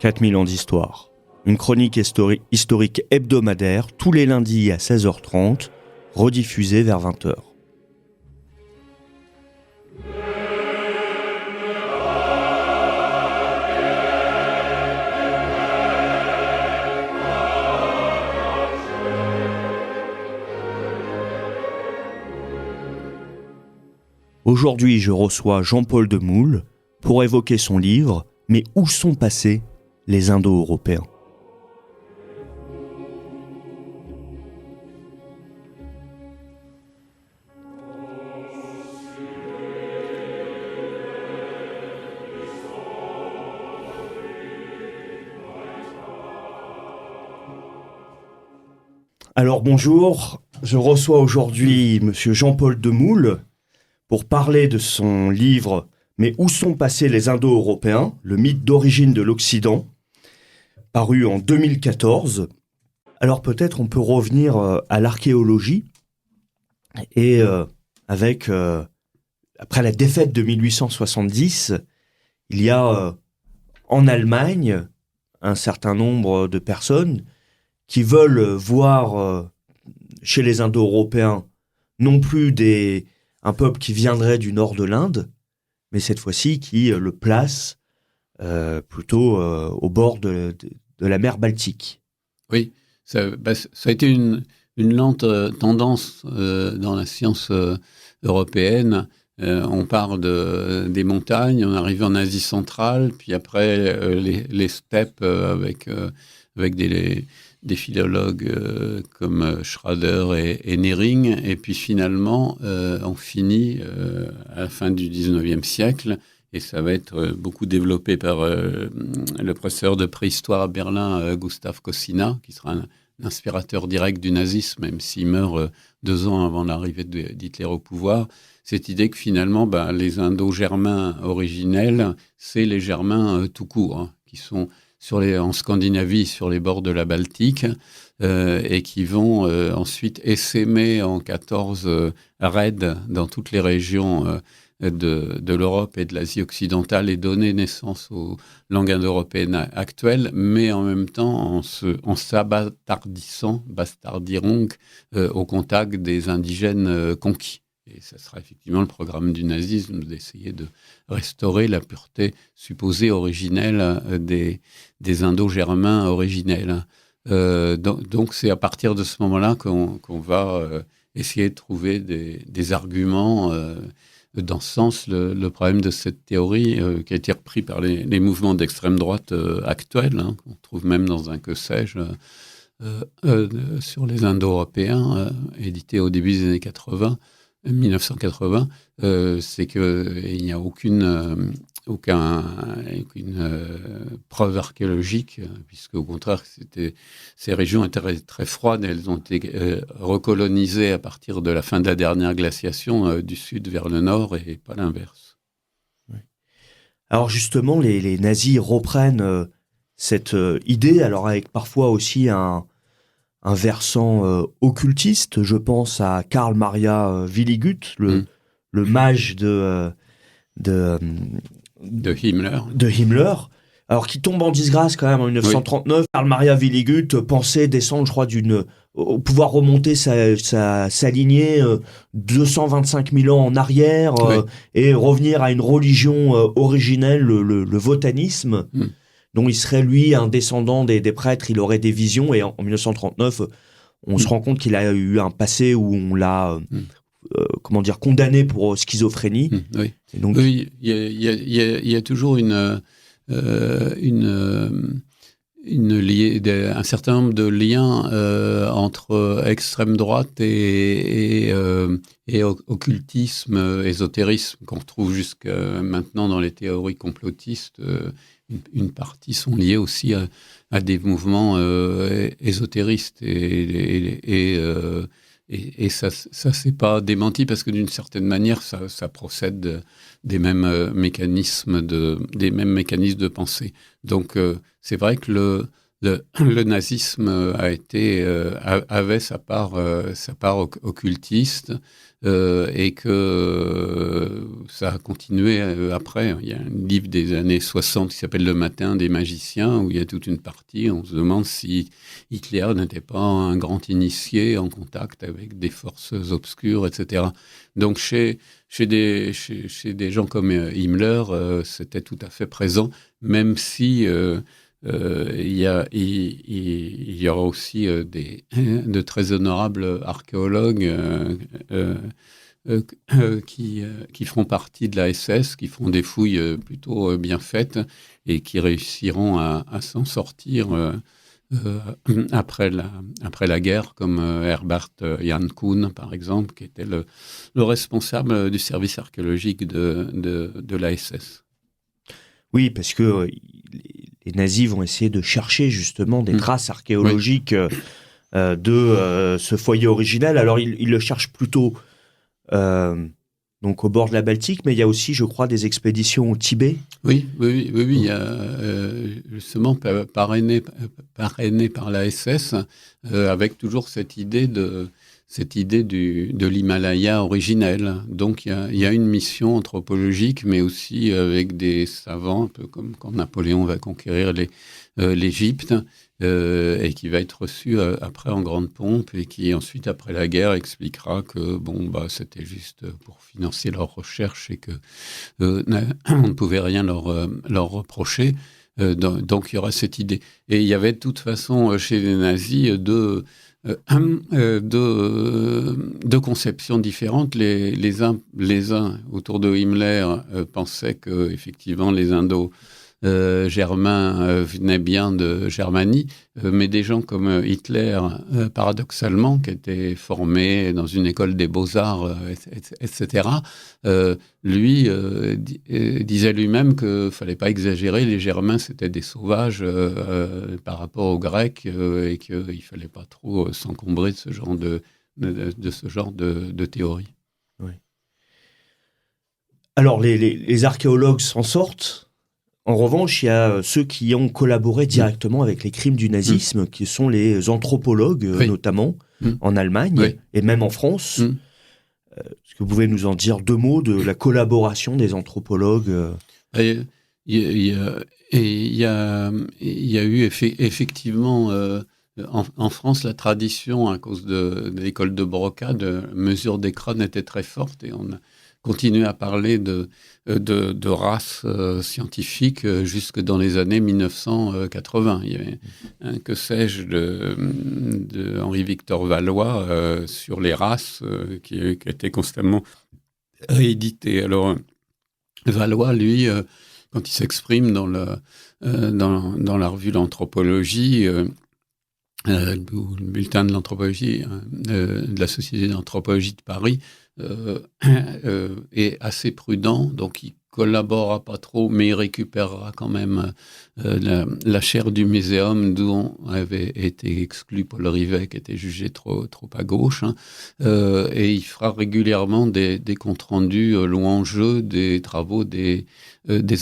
4000 ans d'histoire. Une chronique historique hebdomadaire tous les lundis à 16h30, rediffusée vers 20h. Aujourd'hui, je reçois Jean-Paul Demoule pour évoquer son livre « Mais où sont passés les Indo-Européens ?» Alors bonjour, je reçois aujourd'hui monsieur Jean-Paul Demoule pour parler de son livre « Mais où sont passés les Indo-Européens ? Le mythe d'origine de l'Occident », paru en 2014. Alors peut-être on peut revenir à l'archéologie et après la défaite de 1870, il y a en Allemagne un certain nombre de personnes qui veulent voir chez les Indo-Européens non plus un peuple qui viendrait du nord de l'Inde, mais cette fois-ci qui le place plutôt au bord de la mer Baltique. Oui, ça a été une lente tendance dans la science européenne. On part des montagnes, on arrive en Asie centrale, puis après les steppes avec des philologues comme Schrader et Nering, et puis finalement on finit à la fin du 19e siècle, et ça va être beaucoup développé par le professeur de préhistoire à Berlin, Gustav Kossinna, qui sera un inspirateur direct du nazisme, même s'il meurt 2 ans avant l'arrivée d'Hitler au pouvoir. Cette idée que finalement les Indo-Germains originels, c'est les Germains tout court, qui sont en Scandinavie, sur les bords de la Baltique, et qui vont ensuite essaimer en 14 raids dans toutes les régions de l'Europe et de l'Asie occidentale et donner naissance aux langues indo-européennes actuelles, mais en même temps en s'abastardissant, bastardirung, au contact des indigènes conquis. Et ça sera effectivement le programme du nazisme d'essayer de restaurer la pureté supposée originelle des Indo-Germains originels. Donc c'est à partir de ce moment-là qu'on va essayer de trouver des arguments dans ce sens. Le problème de cette théorie qui a été repris par les mouvements d'extrême droite actuels, qu'on trouve même dans un que sais-je sur les Indo-Européens, édité au début des années 1980, c'est qu'il n'y a aucune preuve archéologique, puisque au contraire, ces régions étaient très froides, et elles ont été recolonisées à partir de la fin de la dernière glaciation du sud vers le nord, et pas l'inverse. Oui. Alors justement, les nazis reprennent cette idée, alors avec parfois aussi un versant occultiste. Je pense à Karl Maria Willigut, le mage de Himmler, alors qui tombe en disgrâce quand même en 1939. Oui. Karl Maria Willigut pensait descendre, je crois, pouvoir remonter sa lignée 225 000 ans en arrière, et revenir à une religion originelle, le wotanisme. dont il serait, lui, un descendant des prêtres, il aurait des visions, et en 1939, on se rend compte qu'il a eu un passé où on l'a, condamné pour schizophrénie. Oui. Et donc, oui, il y a toujours un certain nombre de liens entre extrême droite et occultisme, ésotérisme, qu'on retrouve jusqu'à maintenant dans les théories complotistes. Une partie sont liées aussi à des mouvements ésotéristes, et ça c'est pas démenti, parce que d'une certaine manière ça procède des mêmes mécanismes de pensée. Donc c'est vrai que le nazisme avait sa part occultiste, et que ça a continué après. Il y a un livre des années 60 qui s'appelle Le Matin des magiciens, où il y a toute une partie, on se demande si Hitler n'était pas un grand initié en contact avec des forces obscures, etc. Donc chez des gens comme Himmler, c'était tout à fait présent, même si il y aura aussi de très honorables archéologues qui feront partie de la SS, qui feront des fouilles plutôt bien faites et qui réussiront à s'en sortir après la guerre, comme Herbert Jan Kuhn, par exemple, qui était le responsable du service archéologique de la SS. Oui, parce que les nazis vont essayer de chercher justement des traces archéologiques de ce foyer originel. Alors, ils le cherchent plutôt donc au bord de la Baltique, mais il y a aussi, je crois, des expéditions au Tibet. Oui. Il y a justement parrainé par la SS, avec toujours cette idée de l'Himalaya originel. Donc il y a une mission anthropologique, mais aussi avec des savants, un peu comme quand Napoléon va conquérir l'Égypte, et qui va être reçu après en grande pompe, et qui ensuite, après la guerre, expliquera que c'était juste pour financer leurs recherches et que on ne pouvait rien leur reprocher. Donc il y aura cette idée. Et il y avait de toute façon chez les nazis deux conceptions différentes. Les uns autour de Himmler pensaient que effectivement les Indo-Germains venaient bien de Germanie, mais des gens comme Hitler, paradoxalement, qui était formé dans une école des beaux-arts, etc., lui disait lui-même qu'il ne fallait pas exagérer, les Germains c'était des sauvages par rapport aux Grecs, et qu'il ne fallait pas trop s'encombrer de ce genre de théorie. Oui. Alors les archéologues s'en sortent. En revanche, il y a ceux qui ont collaboré directement avec les crimes du nazisme, qui sont les anthropologues, notamment en Allemagne et même en France. Est-ce que vous pouvez nous en dire deux mots de la collaboration des anthropologues? Il y a eu effectivement en France la tradition, à cause de l'école de Broca, de mesure des crânes était très forte, et on a continué à parler de race scientifique jusque dans les années 1980. Il y avait que sais-je de Henri-Victor Valois sur les races qui était constamment réédité. Alors Valois, lui, quand il s'exprime dans la revue L'Anthropologie, le bulletin de l'anthropologie de la Société d'anthropologie de Paris, est assez prudent, donc il collaborera pas trop, mais il récupérera quand même la chaire du muséum dont avait été exclu Paul Rivet, qui était jugé trop à gauche, et il fera régulièrement des comptes rendus louangeux des travaux des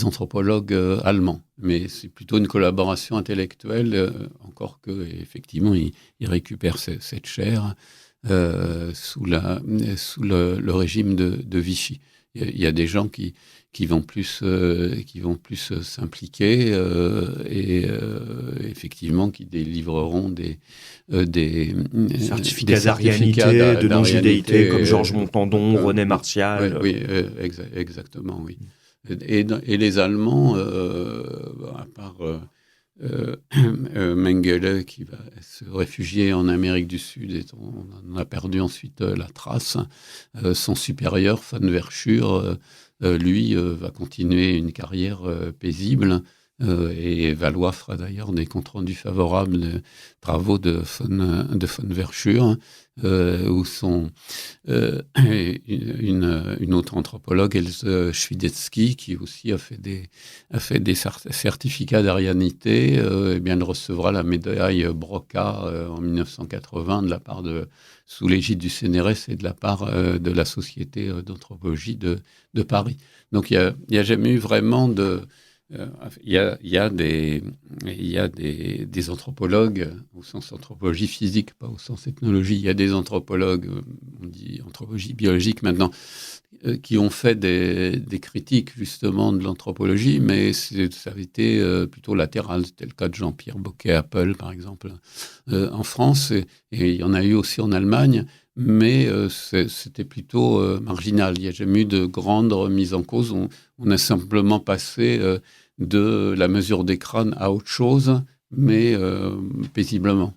anthropologues allemands. Mais c'est plutôt une collaboration intellectuelle, encore que effectivement il récupère cette chaire sous le régime de Vichy. Il y a des gens qui vont plus s'impliquer et effectivement qui délivreront des certificats d'arianité, de non-judéité, comme Georges Montandon, René Martial. Oui, exactement, oui. Et les Allemands, à part Mengele, qui va se réfugier en Amérique du Sud, et on en a perdu ensuite la trace, son supérieur, von Verschuur, lui, va continuer une carrière paisible, et Valois fera d'ailleurs des comptes rendus favorables des travaux de von Verschuur, où sont une autre anthropologue, Else Schwidetzky, qui aussi a fait des certificats d'arianité. Eh bien, elle recevra la médaille Broca en 1980 de la part sous l'égide du CNRS et de la part de la Société d'anthropologie de Paris. Donc il n'y a jamais eu vraiment Il y a des anthropologues, au sens anthropologie physique, pas au sens ethnologie. Il y a des anthropologues, on dit anthropologie biologique maintenant, qui ont fait des critiques justement de l'anthropologie, mais ça a été plutôt latéral. C'était le cas de Jean-Pierre Bocquet-Apple, par exemple, en France, et il y en a eu aussi en Allemagne, mais c'était plutôt marginal. Il n'y a jamais eu de grande remise en cause. On a simplement passé de la mesure des crânes à autre chose, mais paisiblement.